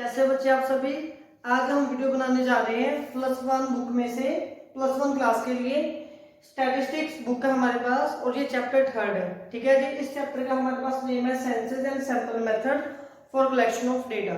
कैसे बच्चे आप सभी। आज हम वीडियो बनाने जा रहे हैं +1 बुक में से +1 क्लास के लिए स्टैटिस्टिक्स बुक है हमारे पास और ये चैप्टर 3 है। ठीक है जी। इस चैप्टर का हमारे पास नेम है senses and sample method for collection of data.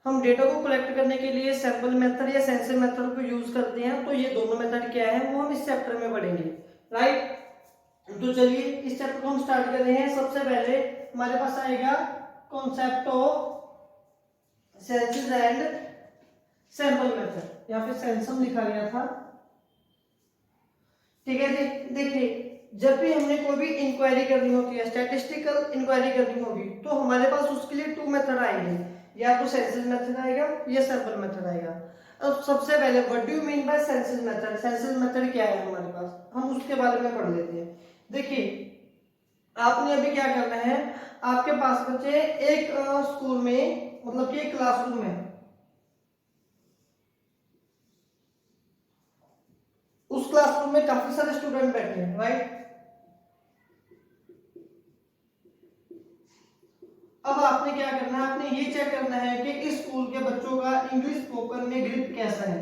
हम डेटा को कलेक्ट करने के लिए सैंपल मेथड या सेंसर मेथड को यूज करते हैं। तो ये दोनों मेथड क्या है वो हम इस चैप्टर में पढ़ेंगे। राइट, तो चलिए इस चैप्टर को हम स्टार्ट कर रहे हैं। सबसे पहले हमारे पास आएगा concept of senses and sample method, या फिर सेंसम लिखा गया था। ठीक है जी। देखिए, जब भी हमने कोई भी इंक्वायरी करनी होती है, स्टैटिस्टिकल इंक्वायरी करनी होगी, तो हमारे पास उसके लिए 2 मेथड आएंगे, या तो सेंसस मेथड आएगा या सैंपल मेथड आएगा। अब सबसे पहले what do you mean by census method, census method क्या है हमारे पास, हम उसके बारे में पढ़ लेते हैं। देखिए, आपने अभी क्या करना है, आपके पास बच्चे एक स्कूल में, मतलब कि एक क्लासरूम है, उस क्लासरूम में काफी सारे स्टूडेंट बैठे हैं। राइट, अब आपने क्या करना है, आपने ये चेक करना है कि इस स्कूल के बच्चों का इंग्लिश स्पोकन में ग्रिप कैसा है,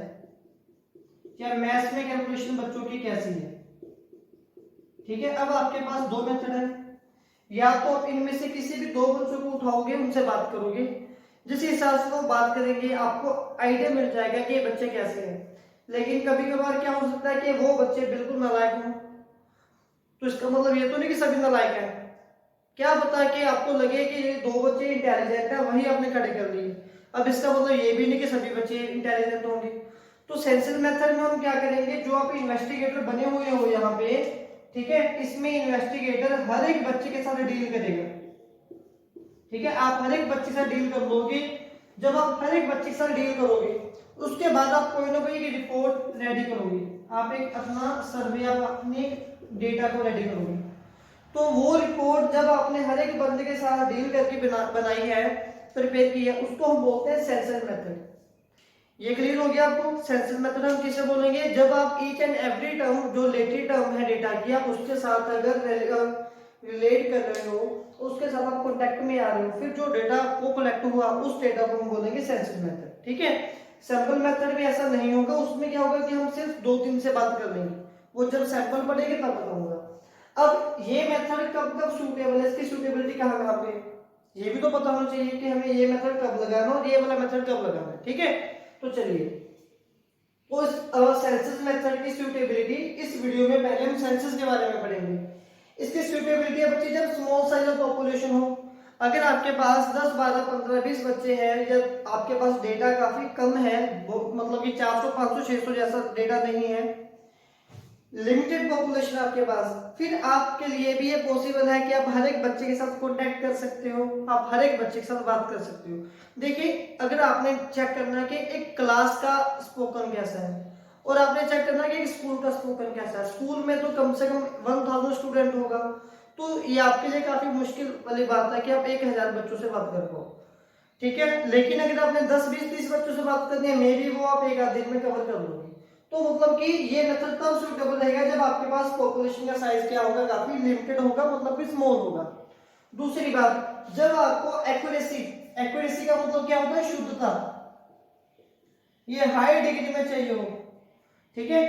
या मैथ्स में कैलकुलेशन बच्चों की कैसी है। ठीक है, अब आपके पास 2 मेथड है, या तो आप इनमें से किसी भी 2 बच्चों को उठाओगे, उनसे बात करोगे, जिस हिसाब से वो बात करेंगे आपको आइडिया मिल जाएगा कि ये बच्चे कैसे हैं। लेकिन कभी कभार क्या हो सकता है कि वो बच्चे बिल्कुल नालायक हों, तो इसका मतलब ये तो नहीं कि सभी नालायक हैं। क्या पता कि आपको लगे कि ये 2 बच्चे इंटेलिजेंट है, वही आपने खड़े कर लिए। अब इसका मतलब ये भी नहीं कि सभी बच्चे इंटेलिजेंट होंगे। तो सेंसस मेथड में हम क्या करेंगे, जो आप इन्वेस्टिगेटर बने हुए हो यहाँ पे, ठीक है, इसमें इन्वेस्टिगेटर हर एक बच्चे के साथ डील करेगा। ठीक है, आप हर एक बच्चे से डील कर लोगे। जब आप हर एक बच्चे के साथ डील करोगे, उसके बाद आप कोई ना कोई रिपोर्ट रेडी करोगे, आप एक अपना सर्वे, आप अपने डेटा को रेडी करोगे। तो वो रिपोर्ट जब आपने हर एक बंदे के साथ डील करके बनाई है, प्रिपेयर की है, उसको हम बोलते हैं सेंसस मेथड। ये क्लियर हो गया आपको। सेंसस मेथड हम किसे बोलेंगे, जब आप ईच एंड एवरी टर्म, जो रिलेटेड टर्म है डेटा की, आप उसके साथ अगर रिलेट कर रहे हो, उसके साथ आप कॉन्टेक्ट में आ रहे हो, फिर जो डेटा आपको कलेक्ट हुआ उस डेटा को हम बोलेंगे सेंसस मेथड। ठीक है, सैंपल मेथड में ऐसा नहीं होगा। उसमें क्या होगा कि हम सिर्फ 2-3 से बात कर लेंगे, वो जब सैंपल पढ़ेंगे तब बताऊंगा। अब ये मेथड कब कब सूटेबल है, इसकी सूटेबिलिटी कहाँ कहाँ पे है, ये भी तो पता होना चाहिए कि हमें ये मेथड कब लगाना और ये वाला मेथड कब लगाना है। ठीक है, तो चलिए, तो इस सेंसस मेथड की सूटेबिलिटी इस वीडियो में पहले हम सेंसस के बारे में पढ़ेंगे। इसकी सूटेबिलिटी है बच्चे जब स्मॉल साइज ऑफ पॉपुलेशन हो, अगर आपके पास 10, 12, 15, 20 बच्चे हैं, या आपके पास डेटा काफी कम है, मतलब कि 400, 500, 600 जैसा डेटा नहीं है, लिमिटेड पॉपुलेशन आपके पास, फिर आपके लिए भी ये पॉसिबल है कि आप हर एक बच्चे के साथ कांटेक्ट कर सकते हो, आप हर एक बच्चे के साथ बात कर सकते हो। देखिए, अगर आपने चेक करना है कि एक क्लास का स्पोकन कैसा है, और आपने चेक करना है कि एक स्कूल का स्पोकन कैसा है, स्कूल में तो कम से कम 1000 स्टूडेंट होगा, तो ये आपके लिए काफी मुश्किल वाली बात है कि आप 1000 बच्चों से बात कर पाओ। ठीक है, लेकिन अगर आपने 10, 20, 30 बच्चों से बात करनी है, मे बी वो आप एक आध दिन में कवर कर लोगे। तो मतलब कि ये मेथड तब सूटेबल रहेगा जब आपके पास पॉपुलेशन का साइज क्या होगा, काफी लिमिटेड होगा, मतलब कि स्मॉल होगा। दूसरी बात, जब आपको एक्यूरेसी, एक्यूरेसी का मतलब क्या होता है, शुद्धता, ये हाई डिग्री में चाहिए हो। ठीक है,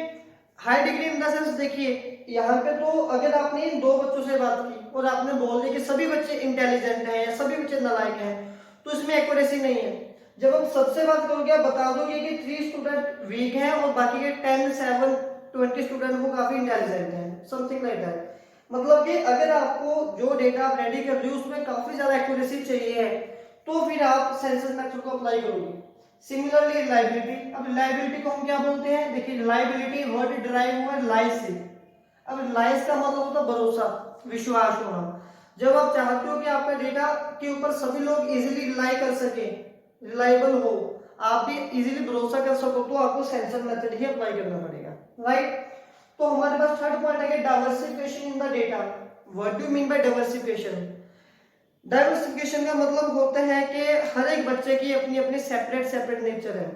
high degree in the sense, देखिए यहाँ पे तो अगर आपने इन 2 बच्चों से बात की और आपने बोल दिया कि सभी बच्चे इंटेलिजेंट हैं या सभी बच्चे नालायक हैं, तो इसमें एक्यूरेसी नहीं है। जब हम सबसे बात करोगे, आप बता दोगे कि 3 स्टूडेंट वीक हैं और बाकी के 10, 7, 20 स्टूडेंट वो काफी इंटेलिजेंट हैं, समथिंग लाइक दैट। मतलब कि अगर आपको जो डेटा आप रेडी कर रहे हो उसमें काफी ज्यादा एक्यूरेसी चाहिए है, तो फिर आप सेंसस मेथड को अप्लाई करोगे। सिमिलरली रिलायबिलिटी, अब रिलायबिलिटी को हम क्या बोलते हैं, देखिए रिलायबिलिटी वर्ड डिराइव हुआ है लाई से। अब लाइस का मतलब होता है भरोसा, विश्वास होना। जब आप चाहते हो कि आपका डेटा के ऊपर सभी लोग इजीली रिलाई कर सके, रिलायबल हो, आप भी इजीली भरोसा कर सको, तो आपको सेंसस मेथड ही अप्लाई करना पड़ेगा। राइट, तो हमारे पास थर्ड पॉइंट है diversification in the data. What do you mean by diversification, diversification का मतलब होता है कि हर एक बच्चे की अपनी अपनी सेपरेट नेचर है।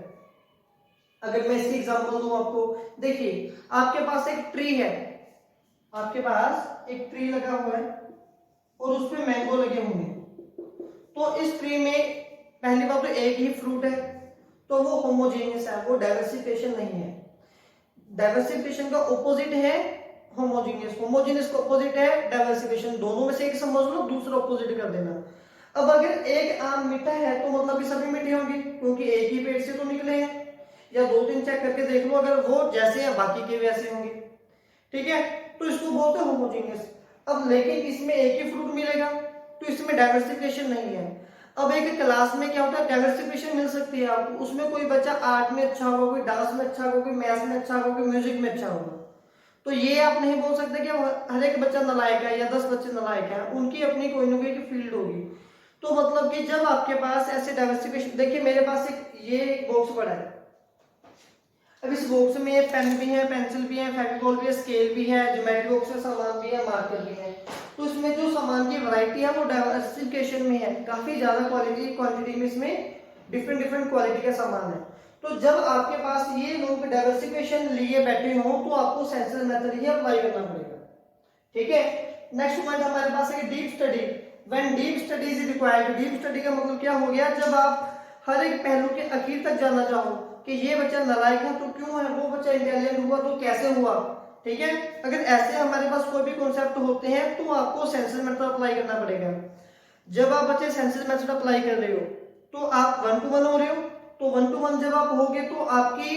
अगर मैं इसकी एग्जांपल दूं आपको, देखिए आपके पास एक ट्री है, आपके पास एक ट्री लगा हुआ है और उस पे मैंगो लगे होंगे, तो इस ट्री में पहली बात तो एक ही फ्रूट है तो वो होमोजेनियस है, वो डाइवर्सिफिकेशन नहीं है। डाइवर्सिफिकेशन का ऑपोजिट है होमोजेनियस, होमोजेनियस का ऑपोजिट है डाइवर्सिफिकेशन। दोनों में से एक समझ लो, दूसरा ऑपोजिट कर देना। अब अगर एक आम मीठा है तो मतलब कि सभी मीठे होंगे क्योंकि एक ही पेड़ से तो निकले हैं, या दो तीन चेक करके देख लो, अगर वो जैसे हैं बाकी के वैसे होंगे, ठीक है, तो इसको बोलते हैं होमोजेनियस। अब लेकिन इसमें एक ही फ्रूट मिलेगा तो इसमें डाइवर्सिफिकेशन नहीं है। अब एक क्लास में क्या होता है, डाइवर्सिफिकेशन मिल सकती है आपको, उसमें कोई बच्चा आर्ट में अच्छा होगा, कोई डांस में अच्छा होगा, कोई मैथ्स में अच्छा होगा, कोई म्यूजिक में अच्छा होगा। तो ये आप नहीं बोल सकते कि हर एक बच्चा नालायक है या 10 बच्चे नालायक हैं, उनकी अपनी कोई ना कोई फील्ड होगी। तो मतलब कि जब आपके पास ऐसे डाइवर्सिफिकेशन, देखिए मेरे पास एक बॉक्स पड़ा है, अब इस बॉक्स में पेन भी है, पेंसिल भी है, फेविकॉल भी है, स्केल भी है, ज्योमेट्री बॉक्स में सामान भी है, मार्कर भी है। तो इसमें जो सामान की वैरायटी है वो डाइवर्सिफिकेशन में है, काफी ज्यादा क्वांटिटी में इसमें डिफरेंट डिफरेंट क्वालिटी का सामान है। तो जब आपके पास ये लोग डाइवर्सिफिकेशन लिए बैठे हो तो आपको सेंसर मेथड ही अप्लाई करना पड़ेगा, ठीक है। नेक्स्ट पॉइंट हमारे पास है deep study. When deep study is required, deep study का मतलब क्या हो गया, जब आप हर एक पहलू के आखिर तक जानना चाहो कि ये बच्चा नालायक है तो क्यों है, वो बच्चा इंटेलिजेंट हुआ तो कैसे हुआ, ठीक है। अगर ऐसे हमारे पास कोई भी कॉन्सेप्ट होते हैं तो आपको सेंसर मेथड अप्लाई करना पड़ेगा। जब आप बच्चे सेंसर मेथड अप्लाई कर रहे हो तो आप 1 to 1 हो रहे हो, तो 1 to 1 जब आप होगे तो आपकी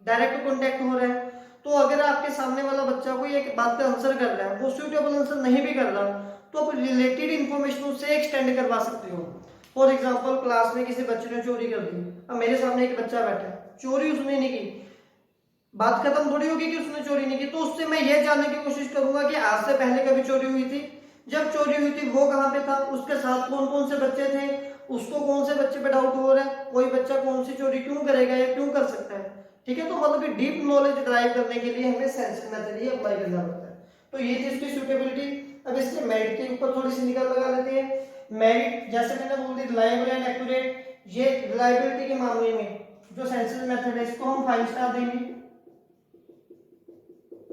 डायरेक्ट कॉन्टेक्ट हो रहा है। तो अगर आपके सामने वाला बच्चा कोई एक बात का आंसर कर रहा है, वो सूटेबल आंसर नहीं भी कर रहा, तो आप रिलेटेड इंफॉर्मेशन उससे एक्सटेंड करवा सकते हो। फॉर एग्जाम्पल क्लास में किसी बच्चे ने चोरी कर दी, अब मेरे सामने एक बच्चा बैठा है, चोरी उसने नहीं की, बात खत्म थोड़ी होगी कि उसने चोरी नहीं की, तो उससे मैं ये जानने की कोशिश करूंगा कि आज से पहले कभी चोरी हुई थी, जब चोरी हुई थी वो कहाँ पे था, उसके साथ कौन कौन से बच्चे थे, उसको कौन से बच्चे पे डाउट हो रहा है, कोई बच्चा कौन सी चोरी क्यों करेगा या क्यों कर सकता है, ठीक है। तो मतलब कि डीप नॉलेज ड्राइव करने के लिए हमें सेंसर मेथड ही अप्लाई करना पड़ता है। तो ये थी इसकी सुटेबिलिटी। अब इसके मेरिट के ऊपर थोड़ी सी निगाह लगा लेते हैं। मेरिट जैसे मैंने बोल दी रिलायबल एंड एक्यूरेट, ये रिलायबिलिटी के मामले में जो सेंसर मेथड है इसको हम 5 स्टार देंगे।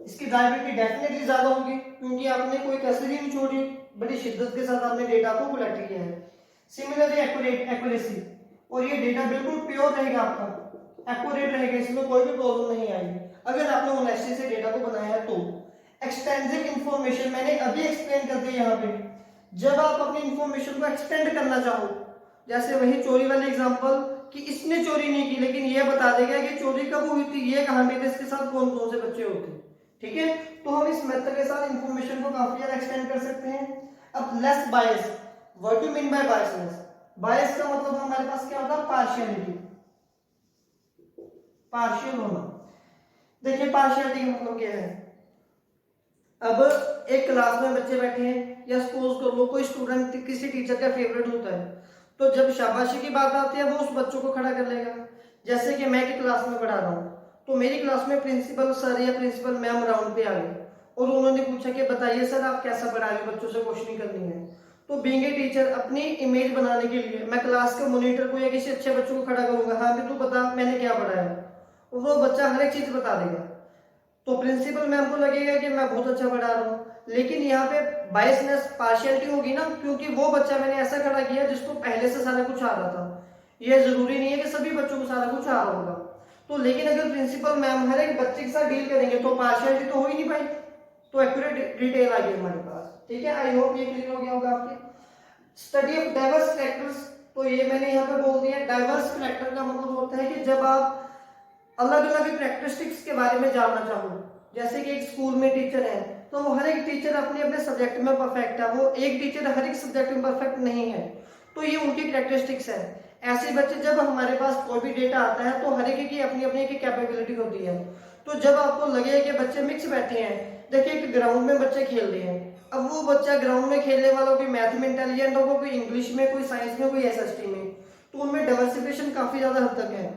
इसकी रिलायबिलिटी डेफिनेटली ज्यादा होगी क्योंकि आपने कोई कसर ही नहीं छोड़ी, बड़ी शिद्दत के साथ आपने डेटा को कलेक्ट किया है। सिमिलरली एक्यूरेसी, और ये डेटा बिल्कुल प्योर रहेगा, आपका एक्यूरेट रहेगा, इसमें कोई भी प्रॉब्लम नहीं आएगी अगर आपने ऑनेस्टी से डेटा को बनाया है तो। एक्सटेंसिव इंफॉर्मेशन मैंने अभी एक्सप्लेन कर दिया यहाँ पे, जब आप अपनी इंफॉर्मेशन को एक्सटेंड करना चाहो, जैसे वही चोरी वाले एग्जांपल कि इसने चोरी नहीं की लेकिन ये बता देगा कि चोरी कब हुई थी, ये कहां पे थे, इसके साथ कौन कौन से बच्चे होते, ठीक है। तो हम इस मेथड के साथ इंफॉर्मेशन को काफी ज्यादा एक्सटेंड कर सकते हैं। अब less bias, what do mean by biasness, bias का मतलब हमारे पास क्या होता है, पार्शियलिटी, पार्शियल होना। देखिए पार्शियलिटी का मतलब क्या है, अब एक क्लास में बच्चे बैठे हैं या सपोज कर लो कोई स्टूडेंट किसी टीचर का फेवरेट होता है, तो जब शाबाशी की बात आती है वो उस बच्चों को खड़ा कर लेगा। जैसे कि मैं की क्लास में पढ़ा रहा हूँ तो मेरी क्लास में प्रिंसिपल सर या प्रिंसिपल मैम राउंड पे आ गए और उन्होंने पूछा कि बताइए सर आप कैसा पढ़ा रहे हो, बच्चों से क्वेश्चनिंग करनी है। तो बीइंग ए टीचर अपनी इमेज बनाने के लिए मैं क्लास के मॉनिटर को या किसी अच्छे बच्चों को खड़ा करूंगा, हाँ भी तू बता मैंने क्या पढ़ाया, और वो बच्चा हर एक चीज बता देगा। तो प्रिंसिपल मैम को लगेगा कि मैं बहुत अच्छा पढ़ा रहा हूँ, लेकिन यहाँ पे बायसनेस पार्शियलिटी होगी ना, क्योंकि वो बच्चा मैंने ऐसा खड़ा किया जिसको पहले से सारा कुछ आ रहा था। यह जरूरी नहीं है कि सभी बच्चों को सारा कुछ आ रहा होगा, तो लेकिन अगर प्रिंसिपल मैम हर एक बच्चे के साथ डील करेंगे तो पार्शियलिटी तो हो ही नहीं पाई, तो एक्यूरेट डिटेल आ गई हमारे पास, ठीक है। आई होप ये क्लियर हो गया होगा आपके। स्टडी ऑफ डाइवर्स कैरेक्टर्स, तो ये मैंने यहाँ पे बोल दिया, डाइवर्स कैरेक्टर का मतलब होता है कि जब आप अलग अलग कैरेक्टरिस्टिक्स के बारे में जानना चाहो, जैसे कि एक स्कूल में टीचर है तो वो हर एक टीचर अपने अपने सब्जेक्ट में परफेक्ट है, वो एक टीचर हर एक सब्जेक्ट में परफेक्ट नहीं है, तो ये उनकी कैरेक्टरिस्टिक्स है। ऐसे बच्चे जब हमारे पास कोई भी डेटा आता है तो हर एक की अपनी अपनी की कैपेबिलिटी होती है। तो जब आपको लगे कि बच्चे मिक्स बैठे हैं, देखिए एक ग्राउंड में बच्चे खेल रहे हैं, अब वो बच्चा ग्राउंड में खेलने वाला कोई मैथ में इंटेलिजेंट होगा, कोई इंग्लिश में, कोई साइंस में, कोई एसएसटी में, तो उनमें डाइवर्सिफिकेशन काफी ज्यादा हद तक है।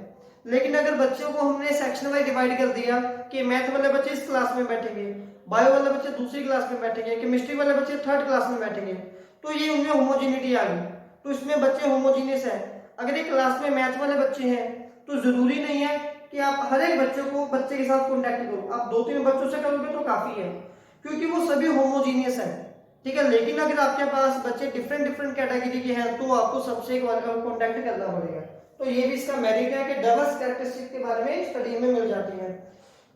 लेकिन अगर बच्चों को हमने सेक्शन वाइज डिवाइड कर दिया कि मैथ वाले बच्चे इस क्लास में बैठेंगे, बायो वाले बच्चे दूसरी क्लास में बैठेंगे, केमिस्ट्री वाले बच्चे थर्ड क्लास में बैठेंगे, तो ये उनमें होमोजेनिटी आ गई, तो इसमें बच्चे होमोजीनियस है। अगर एक क्लास में मैथ वाले बच्चे हैं तो जरूरी नहीं है कि आप हर एक बच्चे के साथ कॉन्टेक्ट करो, आप 2-3 बच्चों से करोगे तो काफी है, क्योंकि वो सभी होमोजीनियस है, ठीक है। लेकिन अगर आपके पास बच्चे डिफरेंट डिफरेंट कैटेगरी के हैं तो आपको सबसे कॉन्टेक्ट करना पड़ेगा। तो ये भी इसका मेरिट है कि डबल कैरेक्टरिस्टिक के बारे में स्टडी में मिल जाती है।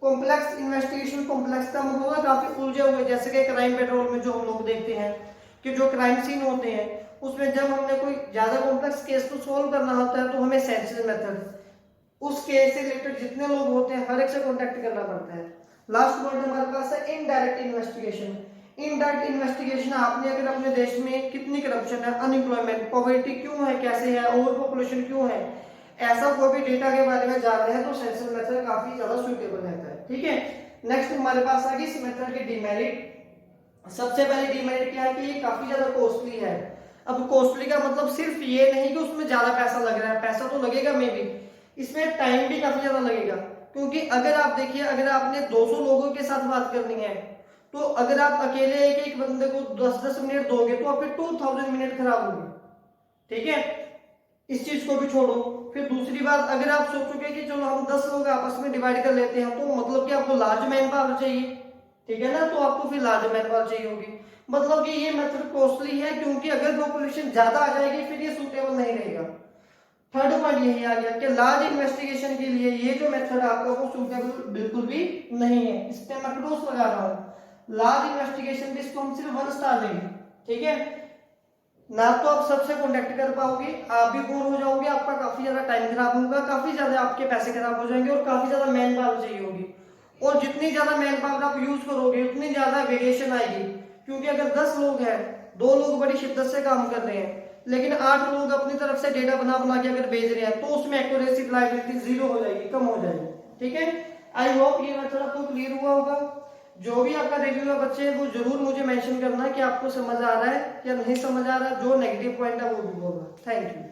कॉम्प्लेक्स इन्वेस्टिगेशन, कॉम्प्लेक्स का मतलब होगा काफी उलझे हुए, जैसे कि क्राइम पेट्रोल में जो हम लोग देखते हैं कि जो क्राइम सीन होते हैं उसमें जब हमने कोई ज्यादा कॉम्प्लेक्स केस को सोल्व करना होता है तो हमें सेंसिस मेथड, उस केस से रिलेटेड जितने लोग होते हैं हर एक से कॉन्टेक्ट करना पड़ता है। लास्ट पॉइंट हमारे पास है इनडायरेक्ट इन्वेस्टिगेशन। इनडायरेक्ट इन्वेस्टिगेशन, आपने अगर अपने देश में कितनी करप्शन है, अनएम्प्लॉयमेंट, पॉवर्टी क्यों है, कैसे है, ओवर पॉपुलेशन क्यों है, ऐसा कोई भी डेटा के बारे में जान रहे हैं तो सेंसर मेथड काफी ज्यादा सुटेबल रहता है। ठीक है। नेक्स्ट हमारे पास आ गई इस मेथड के डिमेरिट। सबसे पहले डिमेरिट क्या है कि ये काफी ज्यादा कॉस्टली है। अब कॉस्टली का मतलब सिर्फ ये नहीं कि उसमें ज्यादा पैसा लग रहा है, पैसा तो लगेगा मे भी, इसमें टाइम भी काफी ज्यादा लगेगा। क्योंकि अगर आप देखिए, अगर आपने 200 लोगों के साथ बात करनी है तो अगर आप अकेले एक एक बंदे को 10-10 मिनट दोगे तो आपके 2000 मिनट खराब होंगे। ठीक है, इस चीज को भी छोड़ो। फिर दूसरी बात, अगर आप सोचोगे कि चलो हम 10 लोग आपस में डिवाइड कर लेते हैं तो मतलब कि आपको लार्ज मैन पावर चाहिए, ठीक है ना, तो आपको फिर लार्ज मैन पावर चाहिए होगी। मतलब कि ये मेथड कॉस्टली है क्योंकि अगर पॉपुलेशन ज्यादा आ जाएगी फिर ये सूटेबल नहीं रहेगा। थर्ड पॉइंट यही आ गया कि लार्ज इन्वेस्टिगेशन के लिए ये जो मेथड आपका वो सूटेबल बिल्कुल भी नहीं है। इस पे मैं क्रॉस लगा रहा हूं। लार्ज इन्वेस्टिगेशन पे इसको हम सिर्फ 1 स्टार देंगे। ठीक है, ना तो आप सबसे कॉन्टेक्ट कर पाओगे, आप भी बोर हो जाओगे, आपका काफी ज्यादा टाइम खराब होगा, काफी ज्यादा आपके पैसे खराब हो जाएंगे और काफी ज्यादा मैन पावर चाहिए होगी। और जितनी ज्यादा मैन पावर आप यूज करोगे उतनी ज्यादा वेरिएशन आएगी। क्योंकि अगर 10 लोग हैं, 2 लोग बड़ी शिद्दत से काम कर रहे हैं लेकिन 8 लोग अपनी तरफ से डेटा बना बना के अगर भेज रहे हैं तो उसमें एक्यूरेसी, रिलायबिलिटी 0 हो जाएगी, कम हो जाएगी। ठीक है, आई होप ये मेथड आपको क्लियर हुआ होगा। जो भी आपका रिव्यू है बच्चे वो जरूर मुझे मेंशन करना कि आपको समझ आ रहा है या नहीं समझ आ रहा है। जो नेगेटिव पॉइंट है वो भी बोलना। Thank you.